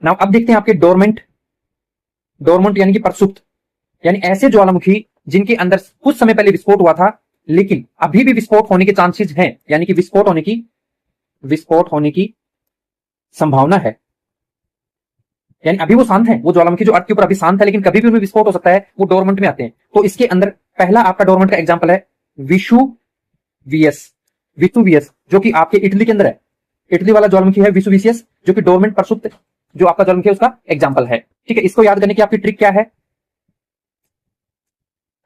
Now अब देखते हैं आपके डोरमेंट। डोरमेंट यानी कि परसुप्त, यानी ऐसे ज्वालामुखी जिनके अंदर कुछ समय पहले विस्फोट हुआ था लेकिन अभी भी विस्फोट होने के चांसेस हैं, यानी कि विस्फोट होने की संभावना है। यानी अभी वो शांत है, वो ज्वालामुखी जो अर्थ के ऊपर अभी शांत है लेकिन कभी भी उनमें विस्फोट हो सकता है, वो डोरमेंट में आते हैं। तो इसके अंदर पहला आपका डोरमेंट का एग्जांपल है विसुवियस, जो कि आपके इटली के अंदर है। इटली वाला ज्वालामुखी है विसुवियस, जो कि डोरमेंट परसुप्त जो आपका ज्वालामुखी है उसका एग्जांपल है। ठीक है, इसको याद करने की आपकी ट्रिक क्या है?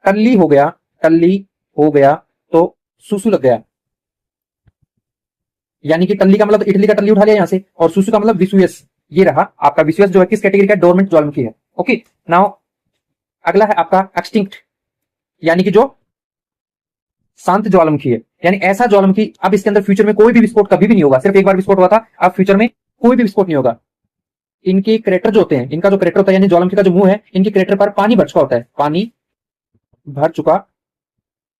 टल्ली हो गया तो सुसु लग गया, यानी कि टल्ली का मतलब इटली का टल्ली उठा लिया यहां से, और सुसु का मतलब विसुवियस। ये रहा आपका विसुवियस जो है किस कैटेगरी का? डोरमेंट ज्वालामुखी है। ओके, नाउ अगला है आपका एक्सटिंक्ट, यानी कि जो शांत ज्वालामुखी है, यानी ऐसा ज्वालामुखी अब इसके अंदर फ्यूचर में कोई भी विस्फोट कभी भी नहीं होगा। सिर्फ एक बार विस्फोट हुआ था, अब फ्यूचर में कोई भी विस्फोट नहीं होगा। इनके क्रेटर जो होते हैं, इनका जो क्रेटर होता है यानी ज्वालामुखी का जो मुंह है, इनके क्रेटर पर पानी भर चुका होता है, पानी भर चुका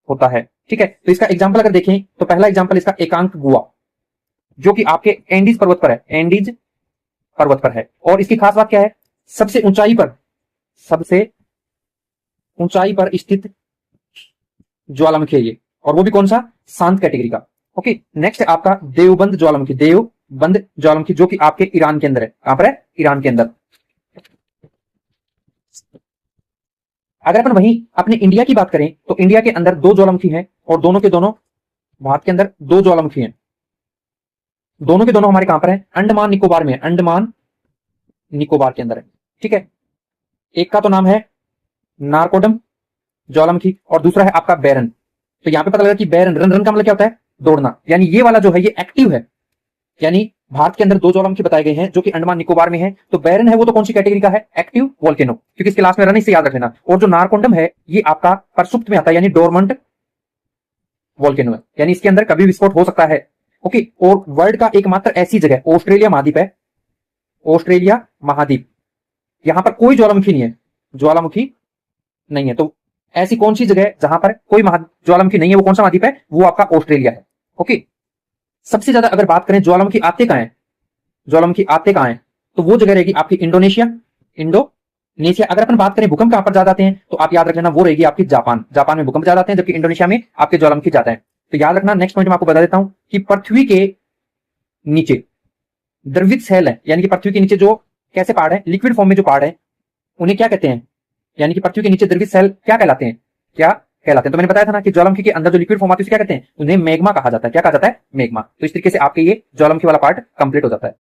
होता है। ठीक है, तो इसका एग्जाम्पल अगर देखें तो पहला एग्जाम्पल इसका एकांक गुआ, जो कि आपके एंडीज पर्वत पर है, एंडीज पर्वत पर है। और इसकी खास बात क्या है? सबसे ऊंचाई पर स्थित ज्वालामुखी है ये, और वो भी कौन सा? शांत कैटेगरी का। ओके, नेक्स्ट है आपका देवबंद ज्वालामुखी, देवबंद ज्वालामुखी जो कि आपके ईरान के अंदर है। कहां पर है? ईरान के अंदर। अगर अपन वहीं अपने इंडिया की बात करें तो इंडिया के अंदर दो ज्वालामुखी हैं, और दोनों के दोनों भारत के अंदर दो ज्वालामुखी हैं। दोनों के दोनों हमारे कहां पर है? अंडमान निकोबार में, अंडमान निकोबार के अंदर है। ठीक है, एक का तो नाम है नारकोडम ज्वालामुखी और दूसरा है आपका बैरन। तो यहां पे पता लगा कि बैरन, रन रन का मतलब क्या होता है? दौड़ना, यानी ये वाला जो है ये एक्टिव है। यानी भारत के अंदर दो ज्वालामुखी बताए गए हैं जो कि अंडमान निकोबार में है। तो बैरन है वो तो कौन सी कैटेगरी का है? एक्टिव वोल्केनो, क्योंकि इसके लास्ट में रन इसे याद रख लेना। और जो नारकोंडम है ये आपका परसुप्त में आता है, यानी डोरमेंट वोल्केनो है, यानी इसके अंदर कभी विस्फोट हो सकता है। ओके, और वर्ल्ड का एकमात्र ऐसी जगह ऑस्ट्रेलिया महाद्वीप है, ऑस्ट्रेलिया महाद्वीप, यहां पर कोई ज्वालामुखी नहीं है, ज्वालामुखी नहीं है। तो ऐसी कौन सी जगह जहां पर कोई ज्वालामुखी नहीं है, वो कौन सा महाद्वीप है? वो आपका ऑस्ट्रेलिया है। ओके, सबसे ज्यादा अगर बात करें ज्वालामुखी आते कहां है, ज्वालामुखी आते कहां है, तो वो जगह रहेगी आपकी इंडोनेशिया। अगर अपन बात करें भूकंप कहां पर ज्यादा आते हैं, तो आप याद रख लेना वो रहेगी आपकी जापान। जापान में भूकंप ज्यादा आते हैं, जबकि इंडोनेशिया में आपके ज्वालामुखी जाता है। तो याद रखना। नेक्स्ट पॉइंट में आपको बता देता हूं कि पृथ्वी के नीचे द्रवित सेल है, यानी कि पृथ्वी के नीचे जो कैसे पहाड़ है, लिक्विड फॉर्म में जो पहाड़ है, उन्हें क्या कहते हैं? यानी कि पृथ्वी के नीचे द्रवित सेल क्या कहलाते हैं? तो मैंने बताया था ना कि ज्वालामुखी के अंदर जो लिक्विड फॉर्म आती है उसे क्या कहते हैं? उन्हें मैग्मा कहा जाता है। क्या कहा जाता है? मैग्मा। तो इस तरीके से आपके ये ज्वालामुखी वाला पार्ट कंप्लीट हो जाता है।